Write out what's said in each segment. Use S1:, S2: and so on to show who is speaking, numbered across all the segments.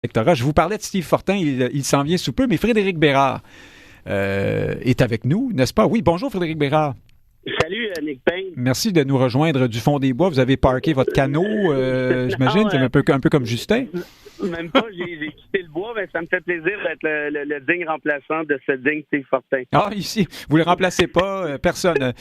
S1: électorat. Je vous parlais de Steve Fortin, il s'en vient sous peu, mais Frédéric Bérard est avec nous, n'est-ce pas? Oui, bonjour Frédéric Bérard.
S2: Salut, Nick Payne.
S1: Merci de nous rejoindre du fond des bois. Vous avez parké votre canot, j'imagine, c'est un peu comme Justin.
S2: Même pas, j'ai quitté le bois, mais ça me fait plaisir d'être le digne remplaçant de ce digne Steve Fortin.
S1: Ah, ici, vous le remplacez pas, personne,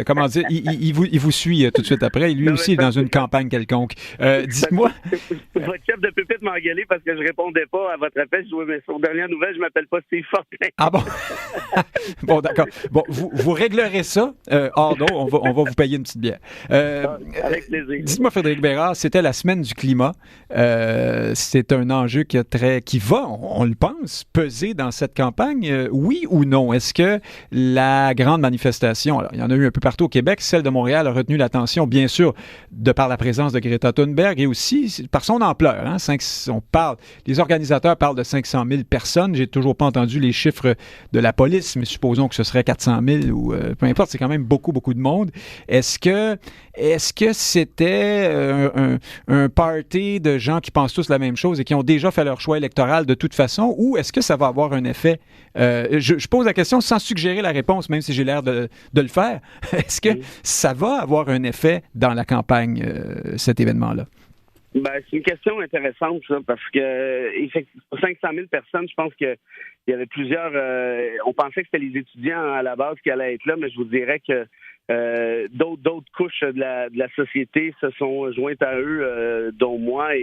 S1: comment dire, il vous suit tout de suite après, lui aussi est dans une campagne quelconque. Dites-moi...
S2: Votre chef de pupitre m'a engueulé parce que je répondais pas à votre appel. Mais sur dernière nouvelle, je m'appelle pas Steve Fortin.
S1: Ah bon? Bon, d'accord. Bon, vous réglerez ça. Non, on va vous payer une petite bière.
S2: Avec plaisir.
S1: Dites-moi, Frédéric Bérard, c'était la semaine du climat. C'est un enjeu qui va, on le pense, peser dans cette campagne. Oui ou non? Est-ce que la grande manifestation, alors, il y en a eu un peu partout au Québec, celle de Montréal a retenu l'attention, bien sûr, de par la présence de Greta Thunberg et aussi par son ampleur. Hein? Les organisateurs parlent de 500 000 personnes. J'ai toujours pas entendu les chiffres de la police, mais supposons que ce serait 400 000 ou peu importe, c'est quand même beaucoup de monde. Est-ce que c'était un party de gens qui pensent tous la même chose et qui ont déjà fait leur choix électoral de toute façon, ou est-ce que ça va avoir un effet? Je pose la question sans suggérer la réponse, même si j'ai l'air de le faire. Est-ce que ça va avoir un effet dans la campagne, cet événement-là?
S2: C'est une question intéressante, ça, parce que pour 500 000 personnes, je pense qu'il y avait plusieurs... on pensait que c'était les étudiants à la base qui allaient être là, mais je vous dirais que d'autres couches de la société se sont jointes à eux, dont moi,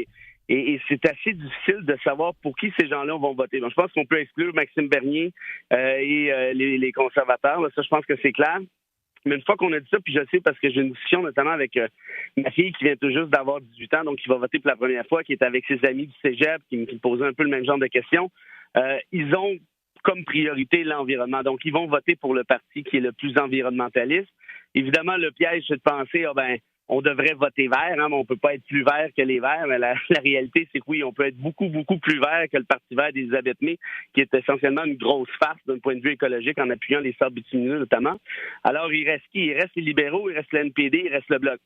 S2: et c'est assez difficile de savoir pour qui ces gens-là vont voter. Donc, je pense qu'on peut exclure Maxime Bernier et les conservateurs. Là, ça, je pense que c'est clair. Mais une fois qu'on a dit ça, puis je sais parce que j'ai une discussion notamment avec ma fille qui vient tout juste d'avoir 18 ans, donc qui va voter pour la première fois, qui est avec ses amis du cégep, qui me posait un peu le même genre de questions. Ils ont comme priorité l'environnement. Donc, ils vont voter pour le parti qui est le plus environnementaliste. Évidemment, le piège, c'est de penser, on devrait voter vert, hein, mais on peut pas être plus vert que les verts. Mais la réalité, c'est que oui, on peut être beaucoup plus vert que le Parti vert d'Élisabeth May, qui est essentiellement une grosse farce d'un point de vue écologique en appuyant les sables bitumineux notamment. Alors, il reste qui? Il reste les libéraux, il reste le NPD, il reste le Bloc.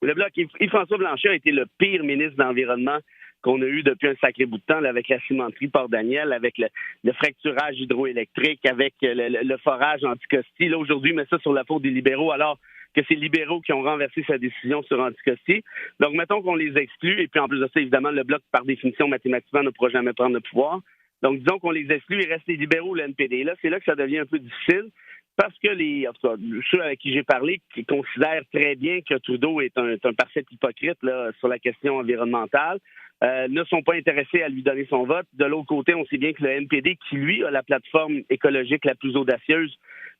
S2: Le Bloc, Yves-François Blanchet a été le pire ministre de l'Environnement qu'on a eu depuis un sacré bout de temps, là, avec la cimenterie Port-Daniel, avec le fracturage hydroélectrique, avec le forage anticosti. Là, aujourd'hui, met ça sur la faute des libéraux, alors que c'est les libéraux qui ont renversé sa décision sur anticosti. Donc, mettons qu'on les exclut, et puis en plus de ça, évidemment, le Bloc, par définition, mathématiquement, ne pourra jamais prendre le pouvoir. Donc, disons qu'on les exclut, il reste les libéraux, le NPD. Là, c'est là que ça devient un peu difficile. Parce que en tout cas, ceux avec qui j'ai parlé, qui considèrent très bien que Trudeau est un parfait hypocrite là, sur la question environnementale, ne sont pas intéressés à lui donner son vote. De l'autre côté, on sait bien que le NPD, qui lui a la plateforme écologique la plus audacieuse,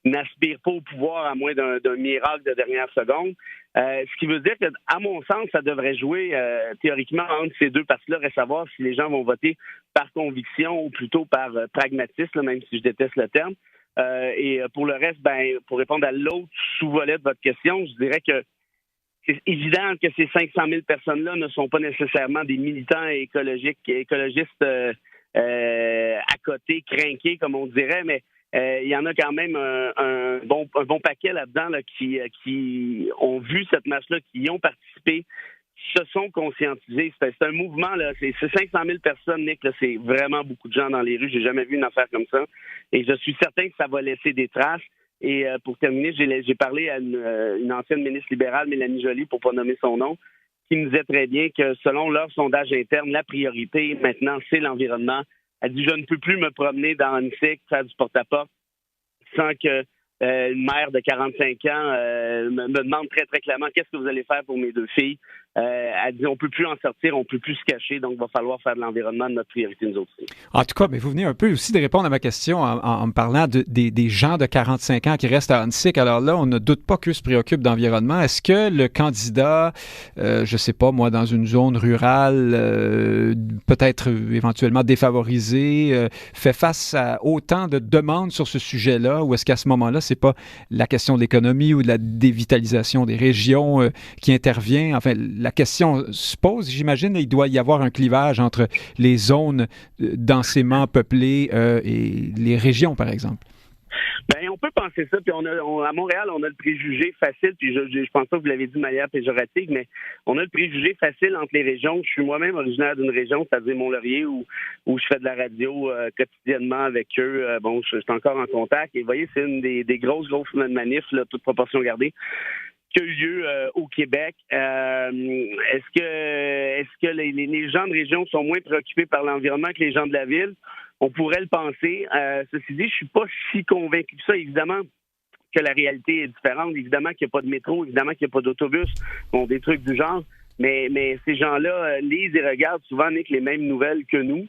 S2: n'aspire pas au pouvoir à moins d'un miracle de dernière seconde. Ce qui veut dire que, à mon sens, ça devrait jouer théoriquement entre ces deux partis-là, reste à savoir si les gens vont voter par conviction ou plutôt par pragmatisme, là, même si je déteste le terme. Et pour le reste, pour répondre à l'autre sous-volet de votre question, je dirais que c'est évident que ces 500 000 personnes-là ne sont pas nécessairement des militants écologistes à côté, crinqués, comme on dirait, mais il y en a quand même un bon paquet là-dedans là, qui ont vu cette marche-là, qui y ont participé, se sont conscientisés. C'est un mouvement, là. C'est 500 000 personnes, Nick, là, c'est vraiment beaucoup de gens dans les rues. J'ai jamais vu une affaire comme ça. Et je suis certain que ça va laisser des traces. Et pour terminer, j'ai parlé à une ancienne ministre libérale, Mélanie Joly, pour pas nommer son nom, qui me disait très bien que selon leur sondage interne, la priorité maintenant, c'est l'environnement. Elle dit, je ne peux plus me promener dans Annecy, faire du porte-à-porte, sans que une mère de 45 ans me demande très, très clairement qu'est-ce que vous allez faire pour mes deux filles. Elle dit on peut plus en sortir, on peut plus se cacher, donc il va falloir faire de l'environnement de notre priorité nous autres.
S1: En tout cas, mais vous venez un peu aussi de répondre à ma question en me parlant des gens de 45 ans qui restent à Huntsic. Alors là, on ne doute pas qu'eux se préoccupent d'environnement. Est-ce que le candidat, je sais pas moi, dans une zone rurale, peut-être éventuellement défavorisée, fait face à autant de demandes sur ce sujet-là, ou est-ce qu'à ce moment-là, c'est pas la question de l'économie ou de la dévitalisation des régions qui intervient? Enfin, la question se pose, j'imagine, il doit y avoir un clivage entre les zones densément peuplées et les régions, par exemple.
S2: Ben, on peut penser ça, puis à Montréal, on a le préjugé facile, puis je pense pas que vous l'avez dit de manière péjorative, mais on a le préjugé facile entre les régions. Je suis moi-même originaire d'une région, c'est-à-dire Mont-Laurier, où je fais de la radio quotidiennement avec eux. Je suis encore en contact, et vous voyez, c'est une des grosses manifs, là, toute proportion gardée, qui a eu lieu au Québec. Est-ce que les gens de région sont moins préoccupés par l'environnement que les gens de la ville? On pourrait le penser. Ceci dit, je suis pas si convaincu que ça. Évidemment que la réalité est différente. Évidemment qu'il n'y a pas de métro. Évidemment qu'il n'y a pas d'autobus. Bon, des trucs du genre. Mais ces gens-là lisent et regardent souvent les mêmes nouvelles que nous.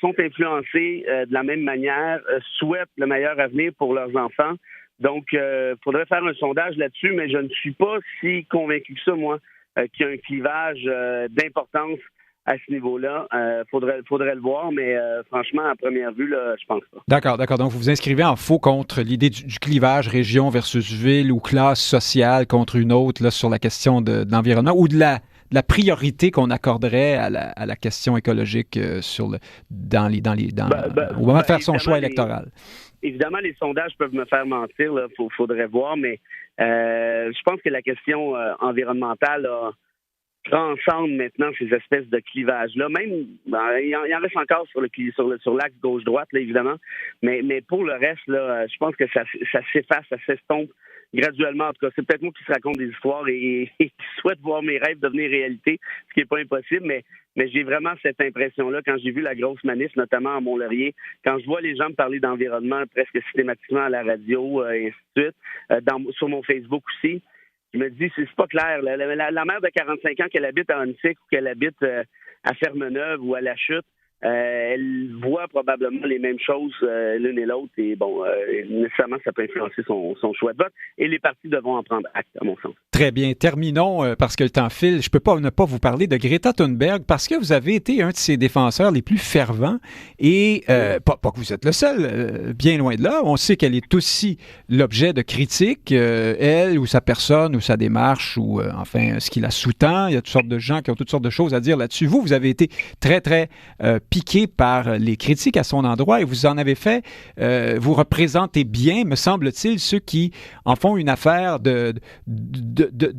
S2: Sont influencés de la même manière, souhaitent le meilleur avenir pour leurs enfants. Donc, il faudrait faire un sondage là-dessus, mais je ne suis pas si convaincu que ça, moi, qu'il y a un clivage d'importance à ce niveau-là. Faudrait le voir, mais franchement, à première vue, là, je pense pas.
S1: D'accord. Donc, vous vous inscrivez en faux contre l'idée du clivage région versus ville ou classe sociale contre une autre là, sur la question de l'environnement ou de la priorité qu'on accorderait à la question écologique au moment de faire son choix électoral.
S2: Évidemment, les sondages peuvent me faire mentir. Il faudrait voir, mais je pense que la question environnementale transcende maintenant ces espèces de clivages-là. Même, il en reste encore sur l'axe gauche-droite, là, évidemment, mais pour le reste, là, je pense que ça s'efface, ça s'estompe graduellement. En tout cas, c'est peut-être moi qui se raconte des histoires et qui souhaite voir mes rêves devenir réalité, ce qui n'est pas impossible, mais j'ai vraiment cette impression-là quand j'ai vu la grosse manif, notamment à Mont-Laurier, quand je vois les gens me parler d'environnement presque systématiquement à la radio et ainsi de suite, sur mon Facebook aussi. Je me dis, c'est pas clair. La mère de 45 ans, qu'elle habite à Huntsic ou qu'elle habite à Fermeneuve ou à La Chute, elle voit probablement les mêmes choses l'une et l'autre. Et bon, nécessairement, ça peut influencer son choix de vote. Et les partis devront en prendre acte, à mon sens.
S1: Très bien. Terminons, parce que le temps file. Je peux pas ne pas vous parler de Greta Thunberg, parce que vous avez été un de ses défenseurs les plus fervents. Et pas que vous êtes le seul, bien loin de là. On sait qu'elle est aussi l'objet de critiques, elle ou sa personne ou sa démarche ou enfin ce qui la sous-tend. Il y a toutes sortes de gens qui ont toutes sortes de choses à dire là-dessus. Vous avez été très, très piqué par les critiques à son endroit et vous en avez fait, vous représentez bien, me semble-t-il, ceux qui en font une affaire de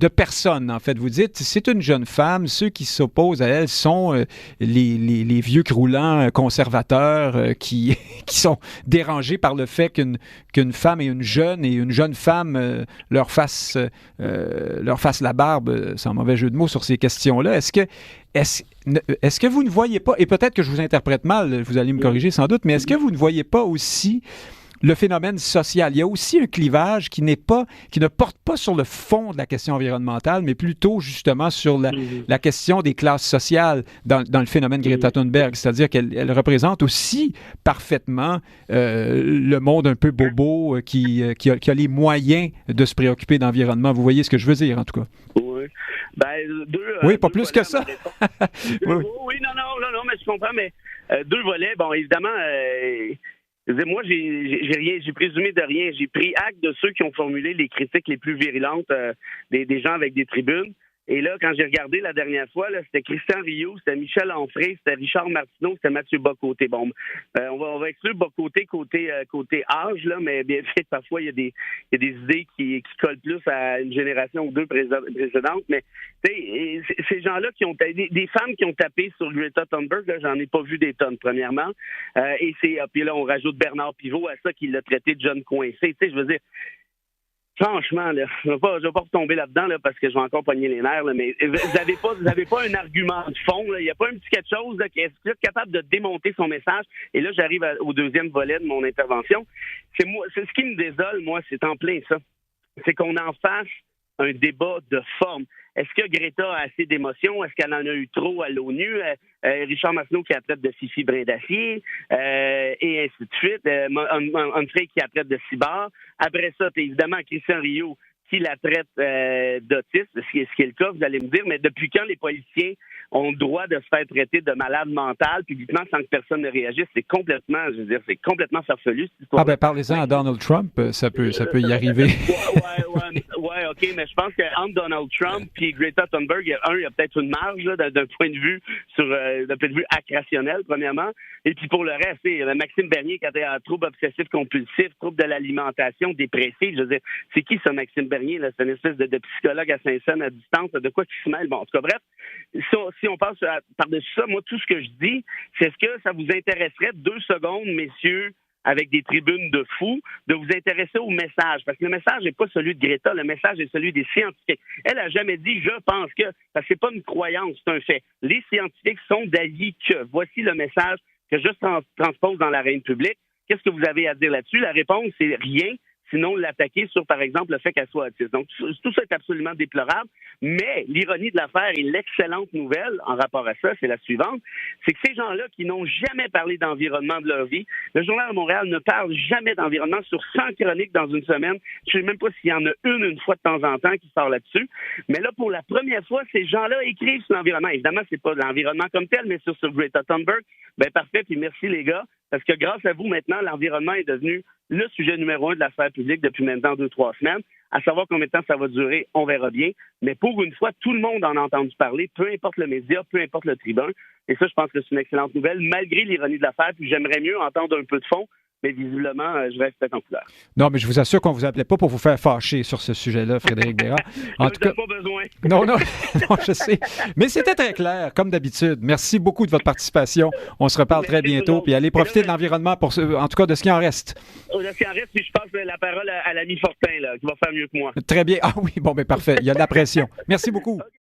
S1: personnes, en fait. Vous dites, c'est une jeune femme, ceux qui s'opposent à elle sont les vieux croulants conservateurs qui sont dérangés par le fait qu'une femme et une jeune femme leur fasse la barbe, sans mauvais jeu de mots, sur ces questions-là. Est-ce que vous ne voyez pas, et peut-être que je vous interprète mal, vous allez me corriger sans doute, mais est-ce que vous ne voyez pas aussi le phénomène social? Il y a aussi un clivage qui ne porte pas sur le fond de la question environnementale, mais plutôt justement sur la question des classes sociales dans le phénomène Greta Thunberg, c'est-à-dire qu'elle représente aussi parfaitement le monde un peu bobo qui a les moyens de se préoccuper d'environnement. Vous voyez ce que je veux dire, en tout cas?
S2: Oui.
S1: Oui, pas plus que ça.
S2: Oui, non, mais je comprends, mais deux volets. Bon, évidemment, moi, j'ai présumé de rien. J'ai pris acte de ceux qui ont formulé les critiques les plus virulentes des gens avec des tribunes. Et là, quand j'ai regardé la dernière fois, là, c'était Christian Rioux, c'était Michel Onfray, c'était Richard Martineau, c'était Mathieu Bocoté. Bon, on va exclure Bocoté côté âge, là, mais bien fait, parfois, il y a des idées qui collent plus à une génération ou deux précédentes. Mais ces gens-là qui ont des femmes qui ont tapé sur Greta Thunberg, là, j'en ai pas vu des tonnes, premièrement. Puis là, on rajoute Bernard Pivot à ça qui l'a traité de jeune coincé. Je veux dire, franchement, là, je vais pas retomber là-dedans là, parce que je vais encore pogner les nerfs, là, mais vous avez pas un argument de fond. Il n'y a pas un petit quelque chose là, qui est capable de démonter son message. Et là, j'arrive au deuxième volet de mon intervention. C'est ce qui me désole, moi, c'est en plein ça. C'est qu'on en fasse un débat de forme. Est-ce que Greta a assez d'émotions? Est-ce qu'elle en a eu trop à l'ONU? Richard Martineau qui la traite de Fifi Brin d'Acier, et ainsi de suite. Humphrey qui la traite de cibard. Après ça, évidemment, Christian Rioux qui la traite d'autiste, ce qui est le cas, vous allez me dire, mais depuis quand les politiciens ont le droit de se faire traiter de malade mental publiquement sans que personne ne réagisse. C'est complètement, je veux dire, c'est complètement farfelu, cette histoire.
S1: Ah ben parlez-en à Donald Trump, ça peut y arriver.
S2: Ouais, OK, mais je pense qu'entre Donald Trump et Greta Thunberg, il y a peut-être une marge là, d'un point de vue d'un point de vue accrationnel, premièrement. Et puis pour le reste, Maxime Bernier, quand il a trouble obsessif-compulsif, trouble de l'alimentation, dépressif, je veux dire, c'est qui ça, Maxime Bernier? Là? C'est une espèce de psychologue à Saint-Saëns à distance, de quoi qu'il se mêle. Bon, en tout cas, bref, si on passe par-dessus ça, moi, tout ce que je dis, c'est est-ce que ça vous intéresserait 2 secondes, messieurs, avec des tribunes de fous, de vous intéresser au message. Parce que le message n'est pas celui de Greta, le message est celui des scientifiques. Elle n'a jamais dit « je pense que », parce que c'est pas une croyance, c'est un fait. Les scientifiques sont d'avis que. Voici le message que je transpose dans l'arène publique. Qu'est-ce que vous avez à dire là-dessus? La réponse, c'est rien. Sinon, l'attaquer sur, par exemple, le fait qu'elle soit autiste. Donc, tout ça est absolument déplorable. Mais l'ironie de l'affaire et l'excellente nouvelle en rapport à ça, c'est la suivante, c'est que ces gens-là qui n'ont jamais parlé d'environnement de leur vie, le Journal de Montréal ne parle jamais d'environnement sur 100 chroniques dans une semaine. Je ne sais même pas s'il y en a une fois de temps en temps qui sort là-dessus. Mais là, pour la première fois, ces gens-là écrivent sur l'environnement. Évidemment, c'est pas l'environnement comme tel, mais sur Greta Thunberg. Ben parfait, puis merci les gars, parce que grâce à vous, maintenant, l'environnement est devenu le sujet numéro 1 de la sphère publique depuis maintenant 2-3 semaines. À savoir combien de temps ça va durer, on verra bien. Mais pour une fois, tout le monde en a entendu parler, peu importe le média, peu importe le tribun. Et ça, je pense que c'est une excellente nouvelle, malgré l'ironie de l'affaire. Puis j'aimerais mieux entendre un peu de fond, mais visiblement, je reste en couleur.
S1: Non, mais je vous assure qu'on ne vous appelait pas pour vous faire fâcher sur ce sujet-là, Frédéric Bérard.
S2: En tout cas, pas besoin.
S1: Non, non, je sais. Mais c'était très clair, comme d'habitude. Merci beaucoup de votre participation. On se reparle très bientôt. Puis allez profiter de l'environnement, en tout cas de ce qui en reste.
S2: De ce qui en reste, puis je passe la parole à l'ami Fortin, là, qui va faire mieux que moi.
S1: Très bien. Ah oui, bon, mais parfait. Il y a de la pression. Merci beaucoup. Okay.